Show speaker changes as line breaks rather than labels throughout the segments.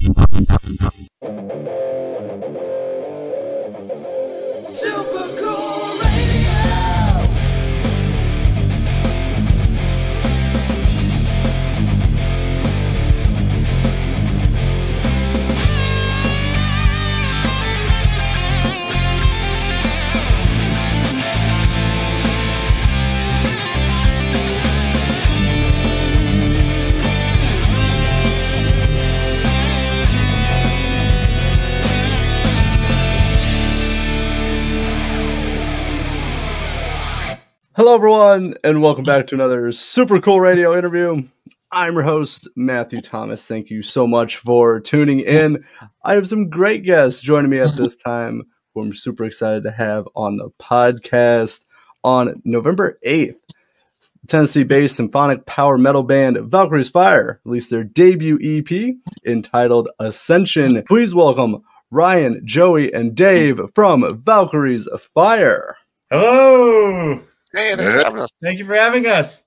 Super Cool Radio!
Hello, everyone, and welcome back to another Super Cool Radio interview. I'm your host, Matthew Thomas. Thank you so much for tuning in. I have some great guests joining me at this time who I'm super excited to have on the podcast. On November 8th, Tennessee-based symphonic power metal band Valkyrie's Fire released their debut EP entitled Ascension. Please welcome Ryan, Joey, and Dave from Valkyrie's Fire.
Hello!
Hey, thanks for having us.
Thank you for having us.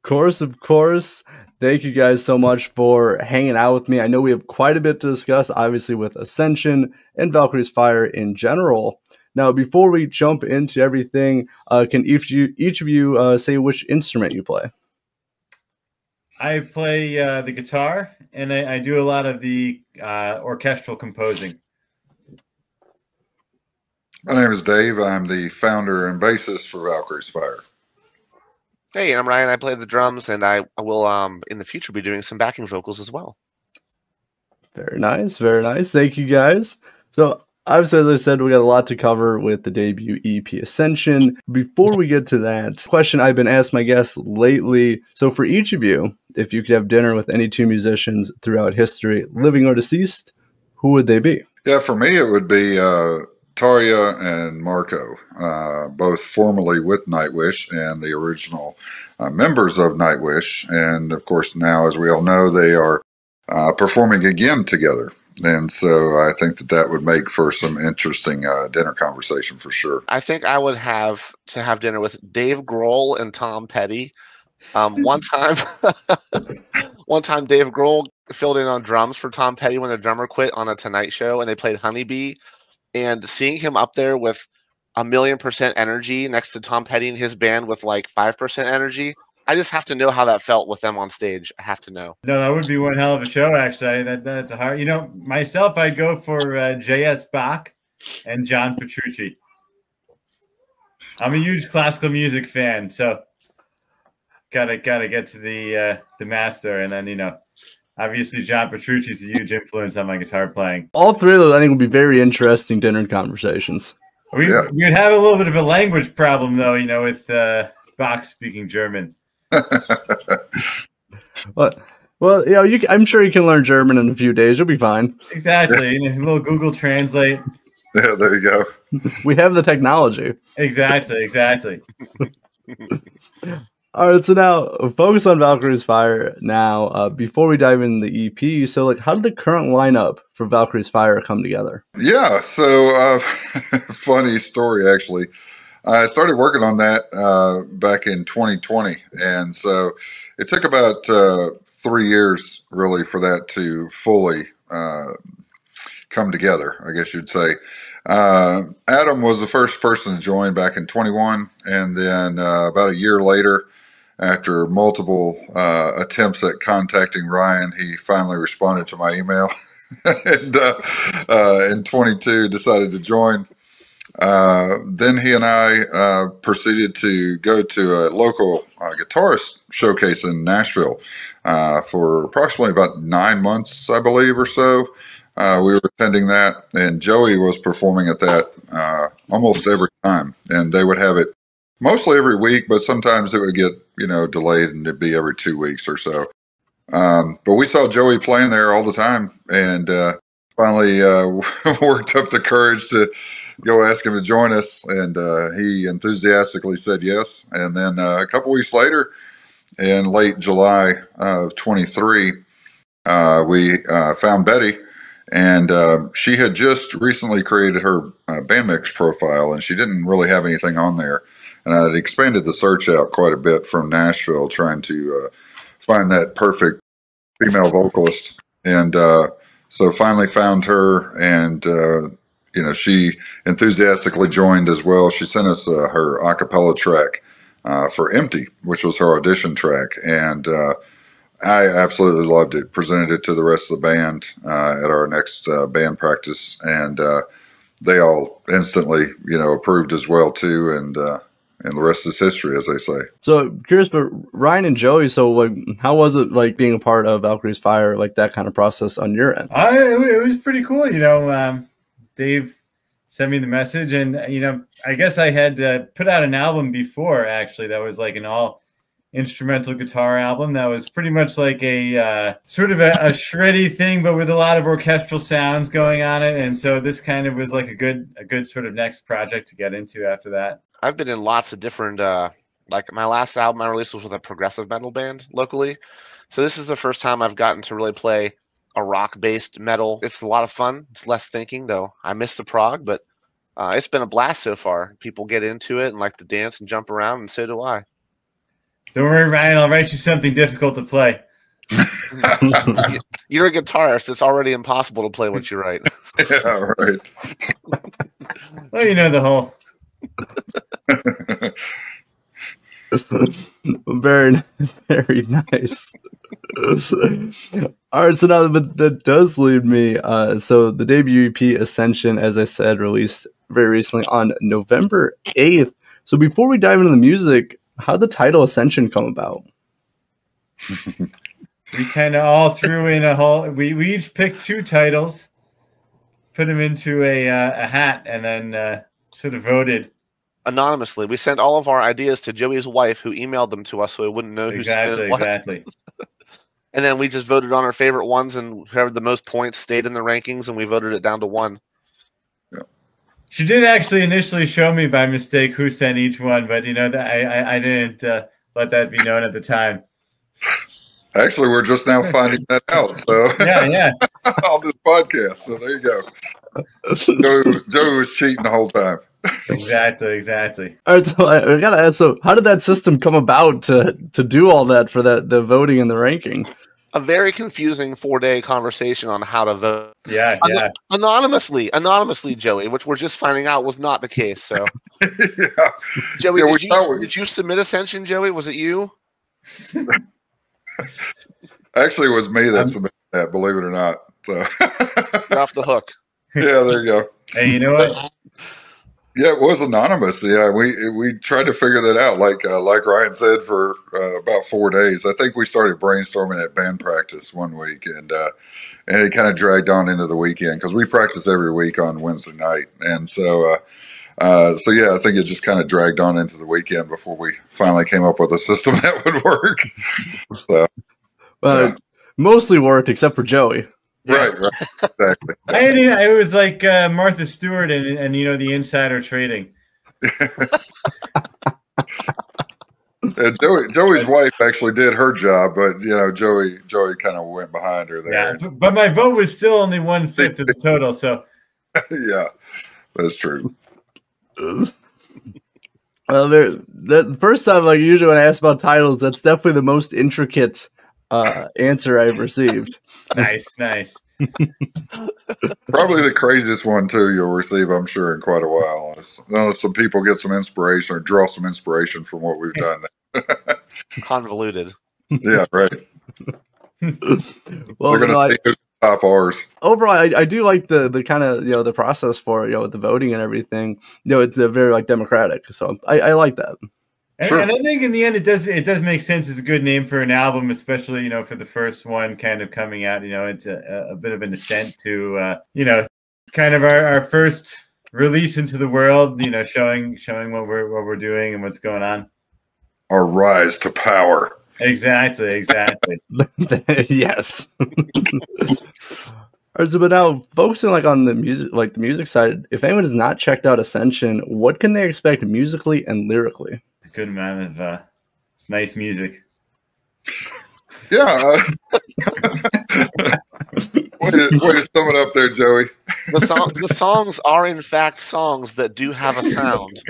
Of course. Thank you guys so much for hanging out with me. I know we have quite a bit to discuss, obviously, with Ascension and Valkyrie's Fire in general. Now, before we jump into everything, can each of you say which instrument you play?
I play the guitar, and I do a lot of the orchestral composing.
My name is Dave. I'm the founder and bassist for Valkyrie's Fire.
Hey, I'm Ryan. I play the drums, and I will, in the future, be doing some backing vocals as well.
Very nice, very nice. Thank you, guys. So, obviously, as I said, we got a lot to cover with the debut EP Ascension. Before we get to that, question I've been asked my guests lately. So, for each of you, if you could have dinner with any two musicians throughout history, living or deceased, who would they be?
Yeah, for me, it would be Tarja and Marco, both formerly with Nightwish and the original members of Nightwish. And of course, now, as we all know, they are performing again together. And so I think that would make for some interesting dinner conversation for sure.
I think I would have to have dinner with Dave Grohl and Tom Petty. One time Dave Grohl filled in on drums for Tom Petty when the drummer quit on a Tonight Show, and they played Honeybee. And seeing him up there with 1,000,000% energy next to Tom Petty and his band with like 5% energy, I just have to know how that felt with them on stage. I have to know.
No, that would be one hell of a show, actually. That's a hard. Myself, I'd go for J.S. Bach and John Petrucci. I'm a huge classical music fan, so gotta get to the master, and then obviously, John Petrucci is a huge influence on my guitar playing.
All three of those, I think, would be very interesting dinner conversations.
We'd have a little bit of a language problem, though, with Bach speaking German.
Well, I'm sure you can learn German in a few days. You'll be fine.
Exactly. A little Google Translate.
Yeah, there you go.
We have the technology.
Exactly.
All right, so now focus on Valkyrie's Fire now. Before we dive into the EP, so how did the current lineup for Valkyrie's Fire come together?
Yeah, so funny story, actually. I started working on that back in 2020, and so it took about 3 years, really, for that to fully come together, I guess you'd say. Adam was the first person to join back in 21, and then about a year later, after multiple attempts at contacting Ryan, he finally responded to my email and in 22 decided to join. Then he and I proceeded to go to a local guitarist showcase in Nashville for approximately about 9 months, I believe, or so. We were attending that, and Joey was performing at that almost every time, and they would have it mostly every week, but sometimes it would get delayed, and it'd be every 2 weeks or so. But we saw Joey playing there all the time, and finally worked up the courage to go ask him to join us, and he enthusiastically said yes. And then a couple weeks later, in late July of 23, we found Betty, and she had just recently created her Bandmix profile, and she didn't really have anything on there. And I had expanded the search out quite a bit from Nashville, trying to find that perfect female vocalist. And so finally found her, and she enthusiastically joined as well. She sent us her a cappella track for Empty, which was her audition track, and I absolutely loved it. Presented it to the rest of the band at our next band practice, and they all instantly, approved as well too, and the rest is history, as they say.
So curious, but Ryan and Joey, so like, how was it like being a part of Valkyrie's Fire, like that kind of process on your end?
It was pretty cool. Dave sent me the message, and I guess I had put out an album before, actually, that was like an all instrumental guitar album that was pretty much like a sort of a shreddy thing, but with a lot of orchestral sounds going on it. And so this kind of was like a good sort of next project to get into after that.
I've been in lots of different, like my last album I released was with a progressive metal band locally. So this is the first time I've gotten to really play a rock-based metal. It's a lot of fun. It's less thinking, though. I miss the prog, but it's been a blast so far. People get into it and like to dance and jump around, and so do I.
Don't worry, Ryan. I'll write you something difficult to play.
You're a guitarist. It's already impossible to play what you write.
Yeah, right.
Well, you know the whole.
Very, very nice. All right, so now that does lead me. So the debut EP Ascension, as I said, released very recently on November 8th. So before we dive into the music, how'd the title Ascension come about?
We kind of all threw in a whole. We each picked two titles, put them into a hat, and then sort of voted
anonymously. We sent all of our ideas to Joey's wife, who emailed them to us, so we wouldn't know who spent what.
Exactly.
And then we just voted on our favorite ones, and whoever the most points stayed in the rankings, and we voted it down to one.
Yeah.
She did actually initially show me by mistake who sent each one, but that I didn't let that be known at the time.
Actually, we're just now finding that out. So
yeah.
On this podcast. So there you go. Joey was cheating the whole time.
Exactly.
All right, so I gotta ask. So, how did that system come about to do all that for the voting and the ranking?
A very confusing 4-day conversation on how to vote.
Yeah.
Anonymously, Joey, which we're just finding out was not the case. So,
Yeah.
Joey,
Yeah,
did you submit Ascension, Joey? Was it you?
Actually, it was me that submitted that, believe it or not. So
You're off the hook.
Yeah, there you go.
Hey, you know what?
Yeah, it was anonymous. Yeah, we tried to figure that out. Like Ryan said, for about 4 days. I think we started brainstorming at band practice one week, and it kind of dragged on into the weekend because we practice every week on Wednesday night, and so yeah, I think it just kind of dragged on into the weekend before we finally came up with a system that would work. So, yeah.
Mostly worked except for Joey.
Right, exactly.
It was like Martha Stewart and the insider trading.
And Joey's wife actually did her job, but Joey kind of went behind her there.
Yeah, but my vote was still only 1/5 of the total. So
yeah, that's true.
Well, the first time, like usually when I ask about titles, that's definitely the most intricate answer I've received.
Nice.
Probably the craziest one too you'll receive, I'm sure, in quite a while. Unless some people get some inspiration or draw some inspiration from what we've done.
Convoluted.
Yeah, right.
Well,
they're going to take top ours.
Overall, I do like the kind of the process for with the voting and everything. It's very like democratic, so I like that.
Sure. And I think in the end, it does make sense as a good name for an album, especially for the first one kind of coming out. It's a bit of an ascent to kind of our first release into the world. Showing what we're doing and what's going on.
Our rise to power.
Exactly.
Yes. All right, so but now focusing on the music side, if anyone has not checked out Ascension, what can they expect musically and lyrically?
Good amount of nice music.
Yeah. way to sum it up there, Joey.
The songs are in fact songs that do have a sound,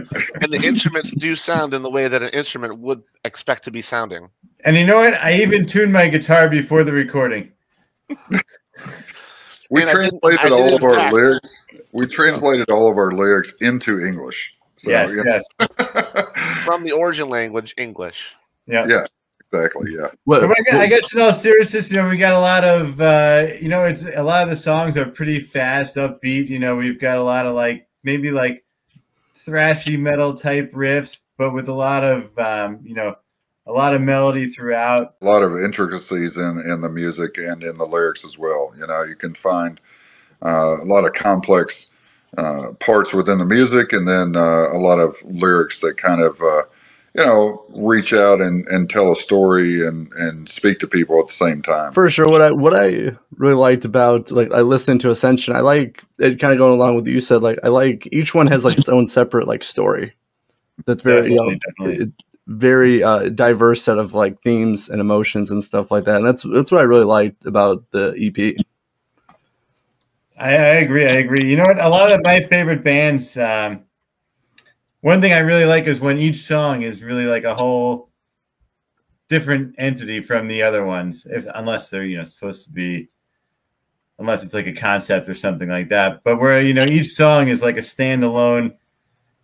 and the instruments do sound in the way that an instrument would expect to be sounding.
And you know what? I even tuned my guitar before the recording.
We
And I didn't
translated all of
in
our
fact-
lyrics. We translated all of our lyrics into English. So,
Yes,
yeah.
yes.
from the origin language, English.
Yeah.
Yeah, exactly. Yeah.
But I guess in all seriousness, we got a lot of, it's a lot of the songs are pretty fast, upbeat. We've got a lot of maybe thrashy metal type riffs, but with a lot of, a lot of melody throughout.
A lot of intricacies in the music and in the lyrics as well. You can find a lot of complex parts within the music, and then a lot of lyrics that kind of reach out and tell a story and speak to people at the same time.
For sure. What I really liked about, I listened to Ascension. I like it, kind of going along with what you said. I like each one has its own separate story. That's very
Definitely.
Very diverse set of themes and emotions and stuff like that. And that's what I really liked about the EP.
I agree. You know what? A lot of my favorite bands. One thing I really like is when each song is really a whole different entity from the other ones, unless they're supposed to be, unless it's a concept or something like that. But where each song is a standalone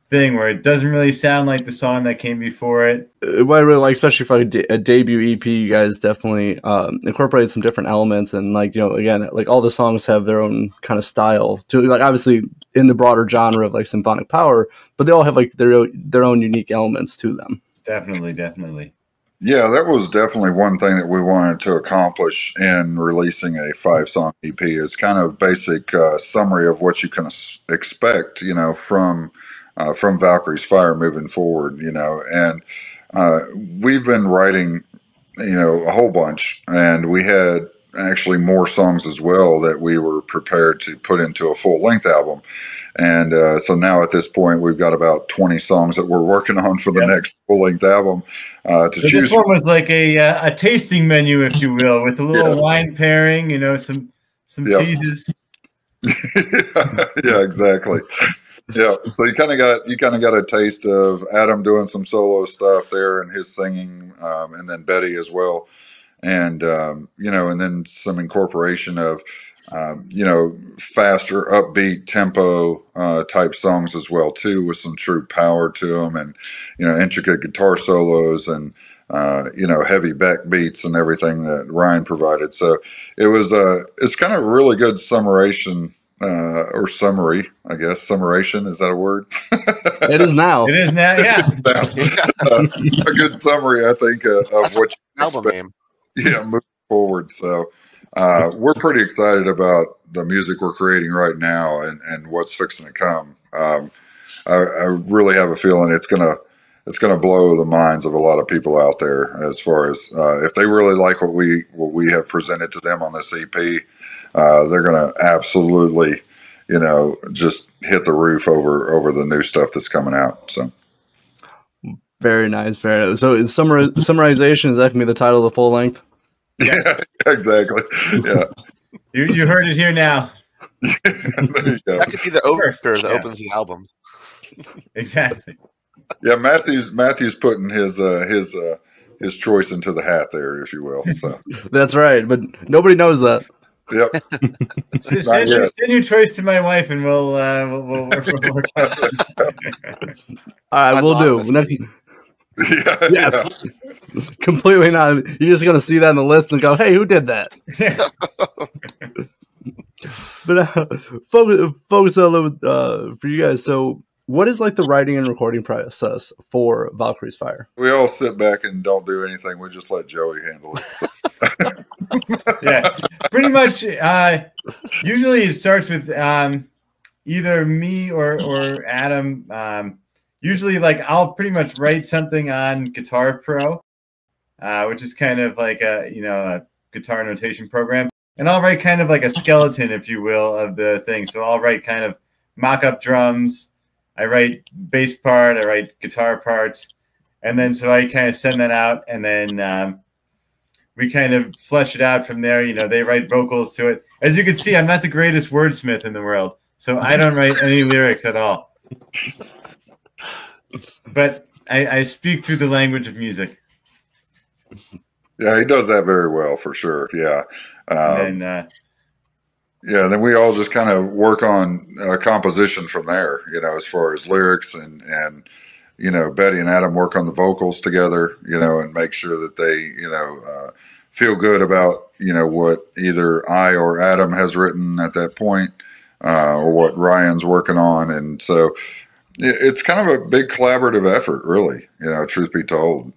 thing where it doesn't really sound like the song that came before it.
What I really like, especially for a debut EP, you guys definitely incorporated some different elements, and again, all the songs have their own kind of style to obviously in the broader genre of symphonic power, but they all have their own unique elements to them.
Definitely.
Yeah, that was definitely one thing that we wanted to accomplish in releasing a 5-song EP is kind of basic summary of what you can expect, from Valkyrie's Fire moving forward, and we've been writing, a whole bunch, and we had actually more songs as well that we were prepared to put into a full-length album. And so now at this point, we've got about 20 songs that we're working on for the next full-length album to choose.
This one was a tasting menu, if you will, with a little wine pairing, some cheeses.
Yeah, exactly. Yeah, so you kind of got a taste of Adam doing some solo stuff there and his singing, and then Betty as well, and and then some incorporation of faster, upbeat tempo type songs as well too, with some true power to them, and intricate guitar solos and heavy back beats and everything that Ryan provided. So it's kind of a really good summation. Or summary, I guess. Summaration, is that a word?
It is now.
It is now, yeah.
A good summary, I think, of what you
album
expect.
name.
Yeah, moving forward. So we're pretty excited about the music we're creating right now and what's fixing to come. I really have a feeling it's gonna blow the minds of a lot of people out there as far as if they really like what we have presented to them on this EP. They're going to absolutely, just hit the roof over the new stuff that's coming out. So,
very nice, very nice. So, summarization, is that going to be the title of the full length?
Yeah, exactly. Yeah,
you heard it here now.
There you go.
That could be the overture that opens the album.
Exactly.
Yeah, Matthew's putting his choice into the hat there, if you will. So
that's right, but nobody knows that.
Yep.
Send your choice to my wife, and we'll work out.
All right, we'll do. Next, yes, completely not. You're just gonna see that in the list and go, "Hey, who did that?" But focus a little for you guys. So, what is the writing and recording process for Valkyrie's Fire?
We all sit back and don't do anything. We just let Joey handle it. So.
Yeah, pretty much. Usually, it starts with either me or Adam. Usually, I'll pretty much write something on Guitar Pro, which is kind of a guitar notation program, and I'll write kind of a skeleton, if you will, of the thing. So I'll write kind of mock-up drums. I write bass part. I write guitar parts, and then so I kind of send that out, and then we kind of flesh it out from there. They write vocals to it. As you can see, I'm not the greatest wordsmith in the world, so I don't write any lyrics at all. But I speak through the language of music.
Yeah, he does that very well, for sure. Yeah.
And
yeah, then we all just kind of work on composition from there, as far as lyrics and Betty and Adam work on the vocals together, and make sure that they, feel good about, what either I or Adam has written at that point, or what Ryan's working on. And so it's kind of a big collaborative effort, really, truth be told,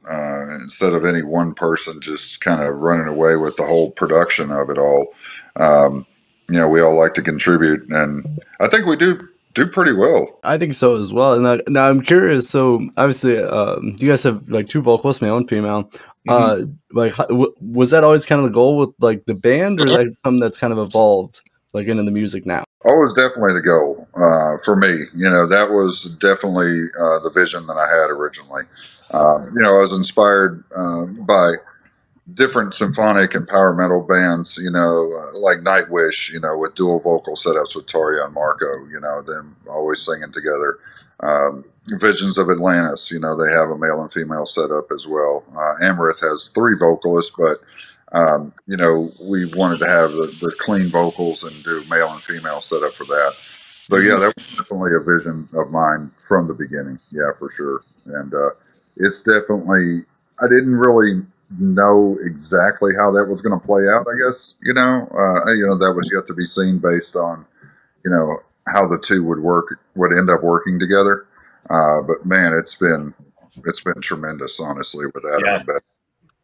instead of any one person just kind of running away with the whole production of it all. Um, we all like to contribute, and I think we do pretty well.
I think so as well. And now I'm curious. So obviously, you guys have like two vocalists, male and female. Like, was that always kind of the goal with like the band, or is that something that's kind of evolved like into the music now?
Always definitely the goal for me. That was definitely the vision that I had originally. I was inspired by different symphonic and power metal bands, like Nightwish, with dual vocal setups with Toria and Marco, them always singing together. Visions of Atlantis, they have a male and female setup as well. Amaranth has 3 vocalists, but, we wanted to have the clean vocals and do male and female setup for that. So, yeah, that was definitely a vision of mine from the beginning. Yeah, for sure. And it's definitely, I didn't really know exactly how that was going to play out, I guess, that was yet to be seen based on, how the two would end up working together. But man, it's been tremendous, honestly, with Adam and Beth.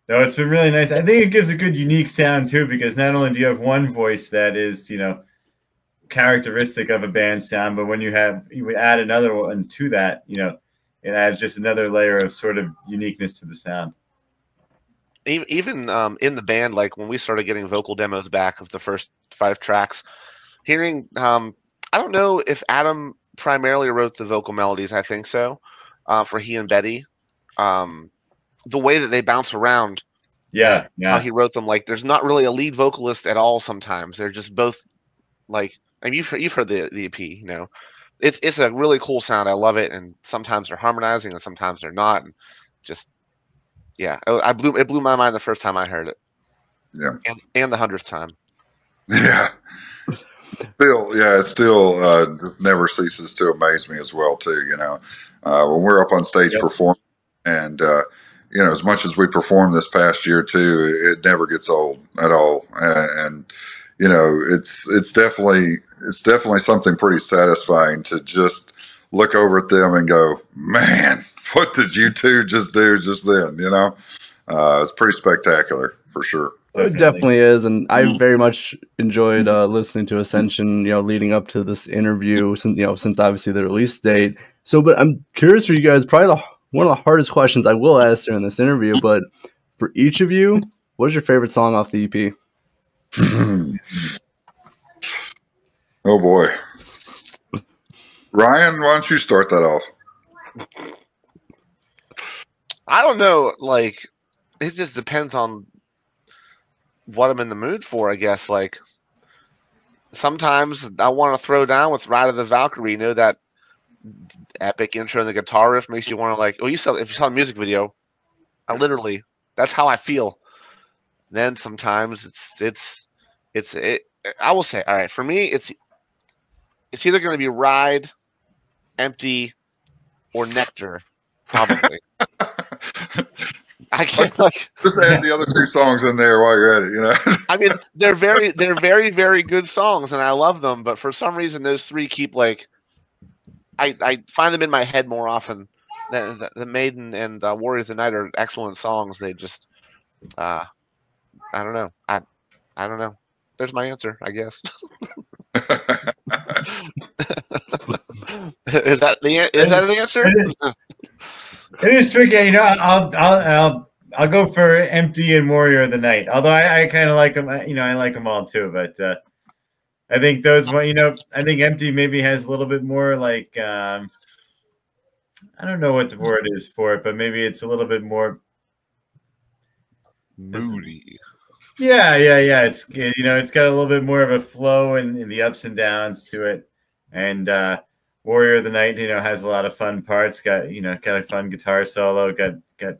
No, it's been really nice. I think it gives a good unique sound too, because not only do you have one voice that is, characteristic of a band sound, but when you add another one to that, it adds just another layer of sort of uniqueness to the sound.
Even in the band, like when we started getting vocal demos back of the first 5 tracks, hearing, I don't know if Adam primarily wrote the vocal melodies. I think so, for he and Betty. The way that they bounce around, how he wrote them, like there's not really a lead vocalist at all. Sometimes they're just both like, I mean, you've heard the EP, it's a really cool sound. I love it, and sometimes they're harmonizing, and sometimes they're not. And just it blew my mind the first time I heard it.
Yeah,
and the 100th time.
Yeah, it still just never ceases to amaze me as well too. When we're up on stage performing, and as much as we performed this past year too, it never gets old at all. And it's definitely something pretty satisfying to just look over at them and go, man, what did you two just do just then? It's pretty spectacular for sure.
It definitely is, and I very much enjoyed listening to Ascension, leading up to this interview, since obviously the release date. So, but I'm curious for you guys, probably one of the hardest questions I will ask during this interview, but for each of you, what is your favorite song off the EP?
Oh boy. Ryan, why don't you start that off?
I don't know, like, it just depends on what I'm in the mood for, I guess. Like, sometimes I want to throw down with Ride of the Valkyrie. That epic intro and the guitar riff makes you want to, like, if you saw the music video, that's how I feel. Then sometimes I will say, all right, for me, it's either going to be Ride, Empty, or Nectar, probably. I can't
just add the other 2 songs in there while you're at it.
I mean, they're very, very good songs, and I love them. But for some reason, those 3 keep like I find them in my head more often. The Maiden and Warriors of the Night are excellent songs. They just, I don't know. I don't know. There's my answer, I guess. Is that an answer?
It is tricky. I'll go for Empty and Warrior of the Night. Although I kind of like them. I like them all too. But I think those one. I think Empty maybe has a little bit more like I don't know what the word is for it, but maybe it's a little bit more
moody.
Yeah. It's it's got a little bit more of a flow and the ups and downs to it, and Warrior of the Night, has a lot of fun parts. Got a fun guitar solo. Got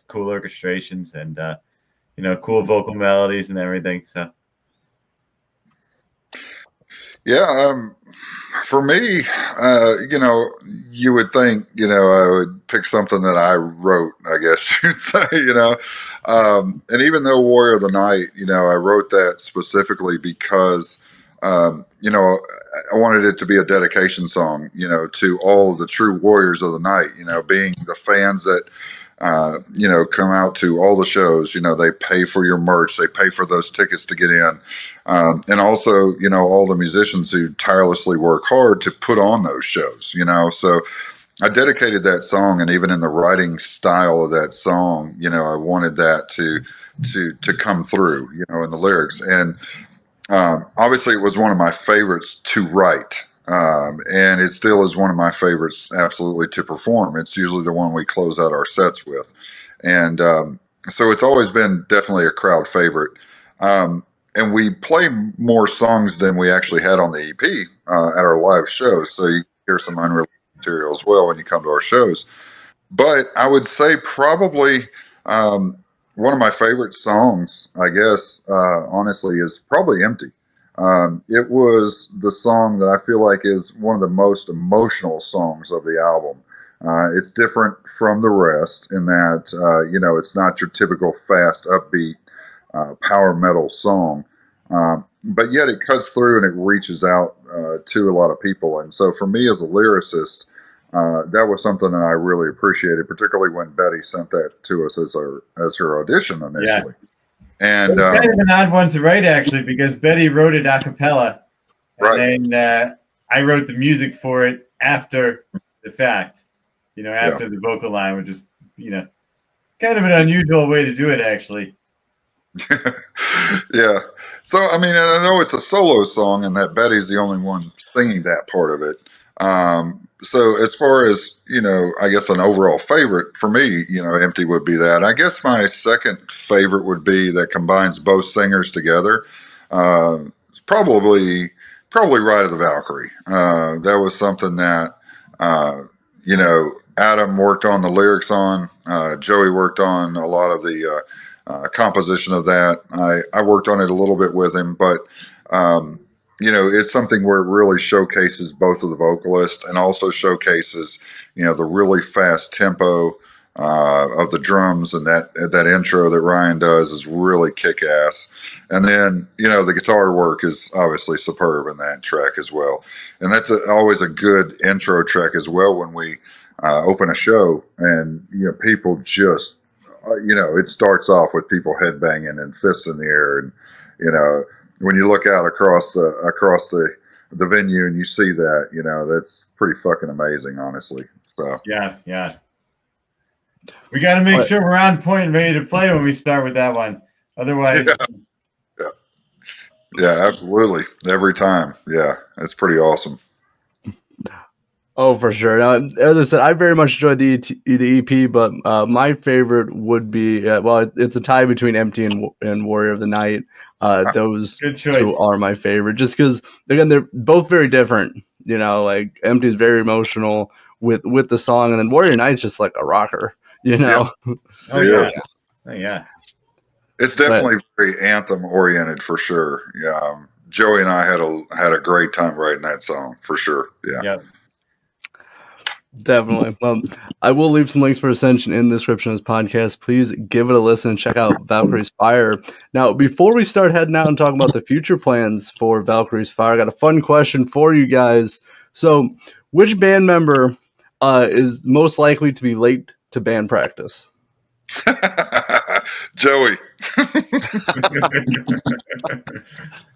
cool orchestrations and cool vocal melodies and everything. So
Yeah, for me, you would think, I would pick something that I wrote, I guess you'd say. And even though Warrior of the Night, I wrote that specifically because, I wanted it to be a dedication song, to all of the true warriors of the night, being the fans that, come out to all the shows, they pay for your merch, they pay for those tickets to get in. And also, all the musicians who tirelessly work hard to put on those shows, so I dedicated that song. And even in the writing style of that song, I wanted that to come through, in the lyrics. And obviously it was one of my favorites to write. And it still is one of my favorites absolutely to perform. It's usually the one we close out our sets with. And so it's always been definitely a crowd favorite. And we play more songs than we actually had on the EP at our live shows. So you hear some unreleased material as well when you come to our shows. But I would say probably one of my favorite songs, I guess, honestly, is probably Empty. It was the song that I feel like is one of the most emotional songs of the album. It's different from the rest in that, it's not your typical fast, upbeat, power metal song. But yet it cuts through and it reaches out to a lot of people. And so for me as a lyricist, that was something that I really appreciated, particularly when Betty sent that to us as her audition initially. Yeah. And
it was kind of an odd one to write, actually, because Betty wrote it a cappella, and then I wrote the music for it after the fact, after the vocal line, which is, kind of an unusual way to do it, actually.
Yeah. So, I mean, and I know it's a solo song and that Betty's the only one singing that part of it. So as far as, I guess an overall favorite for me, Empty would be that. I guess my second favorite would be that combines both singers together. Probably Ride of the Valkyrie. That was something that, Adam worked on the lyrics on, Joey worked on a lot of the, composition of that. I worked on it a little bit with him, but, it's something where it really showcases both of the vocalists and also showcases, the really fast tempo of the drums, and that intro that Ryan does is really kick-ass. And then, the guitar work is obviously superb in that track as well. And that's always a good intro track as well when we open a show and, people just, it starts off with people headbanging and fists in the air, and, when you look out across the venue and you see that, that's pretty fucking amazing, honestly. So
yeah. We got to make sure we're on point and ready to play when we start with that one. Otherwise,
yeah, absolutely, every time. Yeah, it's pretty awesome.
Oh, for sure. Now, as I said, I very much enjoyed the EP, but my favorite would be, it's a tie between Empty and Warrior of the Night. Those two are my favorite, just because, again, they're both very different. Like Empty is very emotional with the song, and then Warrior of the Night is just like a rocker,
Oh, yeah.
It's definitely very anthem oriented for sure. Yeah, Joey and I had a great time writing that song for sure. Yeah.
Yep.
Definitely. Well, I will leave some links for Ascension in the description of this podcast. Please give it a listen and check out Valkyrie's Fire. Now, before we start heading out and talking about the future plans for Valkyrie's Fire, I got a fun question for you guys. So, which band member is most likely to be late to band practice?
Joey.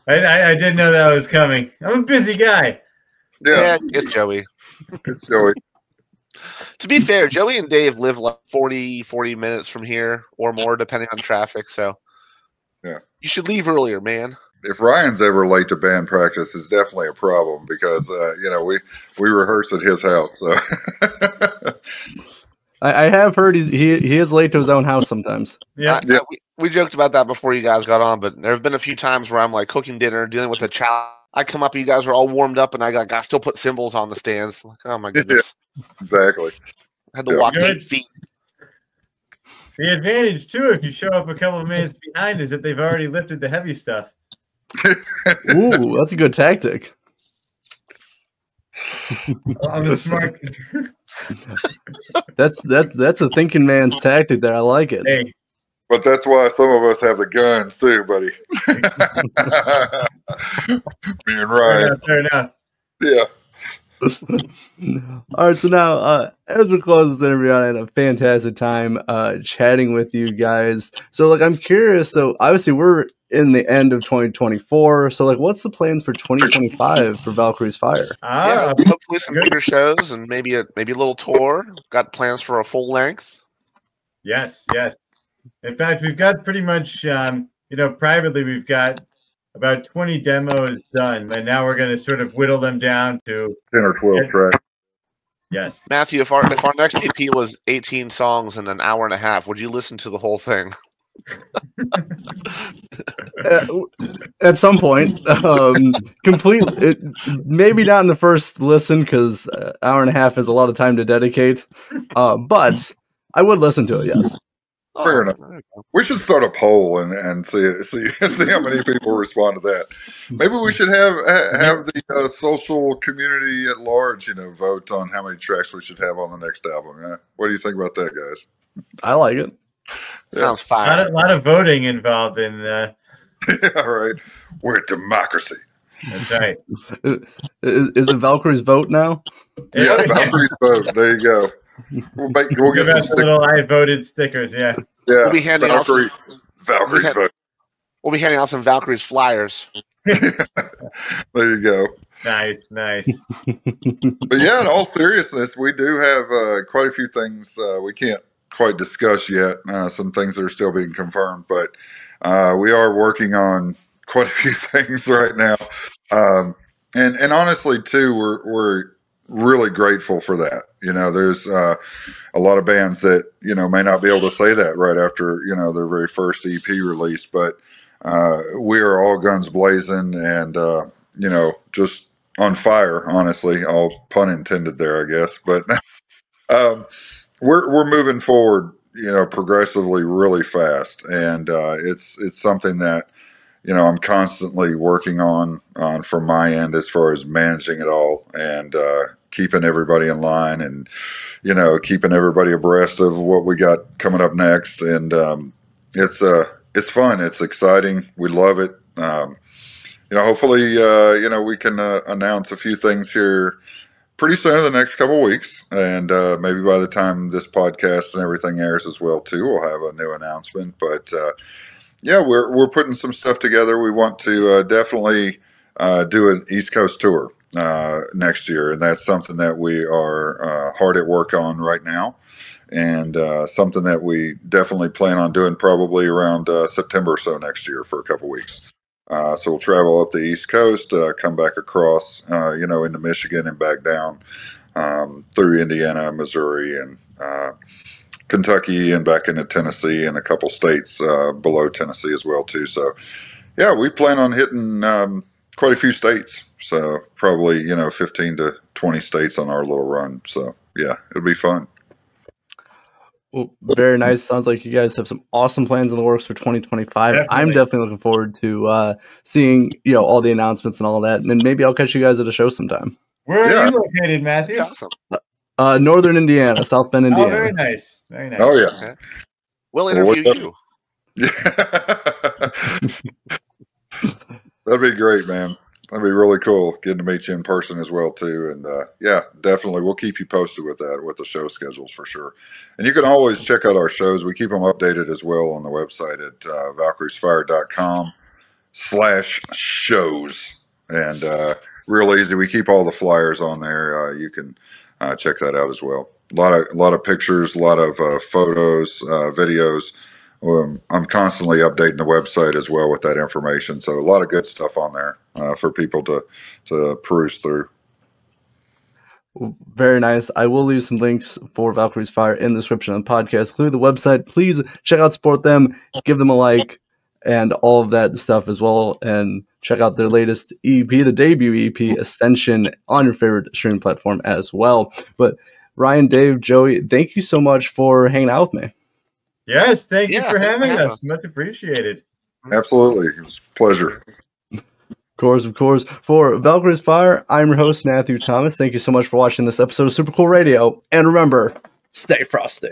I didn't know that was coming. I'm a busy guy.
Yeah, it's Joey.
It's Joey.
To be fair, Joey and Dave live like 40 minutes from here or more, depending on traffic. So,
yeah,
you should leave earlier, man.
If Ryan's ever late to band practice, it's definitely a problem because we rehearse at his house. So,
I have heard he is late to his own house sometimes.
Yeah,
we joked about that before you guys got on, but there have been a few times where I'm like cooking dinner, dealing with a child. I come up and you guys are all warmed up, and I still put cymbals on the stands. Like, oh my goodness!
Yeah, exactly.
I had to walk 8 feet.
The advantage too, if you show up a couple of minutes behind, is that they've already lifted the heavy stuff.
Ooh, that's a good tactic.
I'm a smart.
That's a thinking man's tactic there. I like it.
Hey,
But that's why some of us have the guns too, buddy. Being right.
fair enough.
Yeah.
All right, so now as we close this interview, I had a fantastic time chatting with you guys. So, like, I'm curious. So, obviously, we're in the end of 2024. So, like, what's the plans for 2025 for Valkyrie's Fire?
Yeah, hopefully some bigger shows and maybe a little tour. Got plans for a full length.
Yes. In fact, we've got pretty much, privately, we've got about 20 demos done, and now we're going to sort of whittle them down to
10 or 12 tracks.
Yes.
Matthew, if our next EP was 18 songs in an hour and a half, would you listen to the whole thing?
At some point, maybe not in the first listen because hour and a half is a lot of time to dedicate. But I would listen to it. Yes.
Fair enough. We should start a poll and see how many people respond to that. Maybe we should have the social community at large, vote on how many tracks we should have on the next album. What do you think about that, guys?
I like it.
Sounds fine.
A lot of voting involved in.
Yeah, right. We're a democracy.
That's right.
Is it Valkyrie's vote now?
Yeah, Valkyrie's vote. There you go. We'll
give
get
us the little I voted stickers. Yeah.
We'll be handing out some,
Valkyrie's vote.
We'll be handing out some Valkyrie's flyers.
There you go.
Nice.
But yeah, in all seriousness, we do have quite a few things we can't quite discuss yet. Some things that are still being confirmed, but we are working on quite a few things right now. And honestly, too, we're really grateful for that. There's a lot of bands that may not be able to say that right after their very first EP release, but we are all guns blazing and just on fire. Honestly, all pun intended there, I guess. But we're moving forward, progressively, really fast, and it's something that I'm constantly working on from my end as far as managing it all and keeping everybody in line and keeping everybody abreast of what we got coming up next. And it's fun, it's exciting, we love it. Hopefully we can announce a few things here pretty soon in the next couple of weeks, and maybe by the time this podcast and everything airs as well too, we'll have a new announcement. But yeah, we're putting some stuff together. We want to definitely do an East Coast tour next year, and that's something that we are hard at work on right now, and something that we definitely plan on doing probably around September or so next year for a couple weeks. So we'll travel up the East Coast, come back across, into Michigan and back down through Indiana, Missouri, and Kentucky, and back into Tennessee and a couple states below Tennessee as well too. So yeah, we plan on hitting quite a few states. So probably 15 to 20 states on our little run. So yeah, it'll be fun.
Well, very nice. Sounds like you guys have some awesome plans in the works for 2025.
Definitely.
I'm definitely looking forward to seeing all the announcements and all that, and then maybe I'll catch you guys at a show sometime.
Where are you located, Matthew?
Awesome.
Northern Indiana, South Bend, Indiana.
Oh, very nice. Very nice.
Oh yeah.
Okay. We'll interview you.
That'd be great, man. That'd be really cool getting to meet you in person as well too. And yeah, definitely we'll keep you posted with that, with the show schedules for sure. And you can always check out our shows. We keep them updated as well on the website at valkyriesfire.com/shows. And real easy. We keep all the flyers on there. You can check that out as well. A lot of pictures, a lot of photos, videos. I'm constantly updating the website as well with that information. So a lot of good stuff on there for people to peruse through.
Very nice. I will leave some links for Valkyrie's Fire in the description of the podcast. Include the website. Please check out, support them, give them a like, and all of that stuff as well. And check out their latest EP, the debut EP, Ascension, on your favorite streaming platform as well. But Ryan, Dave, Joey, thank you so much for hanging out with me.
Yes, thank you for having us. Much appreciated.
Absolutely. It was a pleasure.
Of course. For Valkyrie's Fire, I'm your host, Matthew Thomas. Thank you so much for watching this episode of Super Cool Radio. And remember, stay frosty.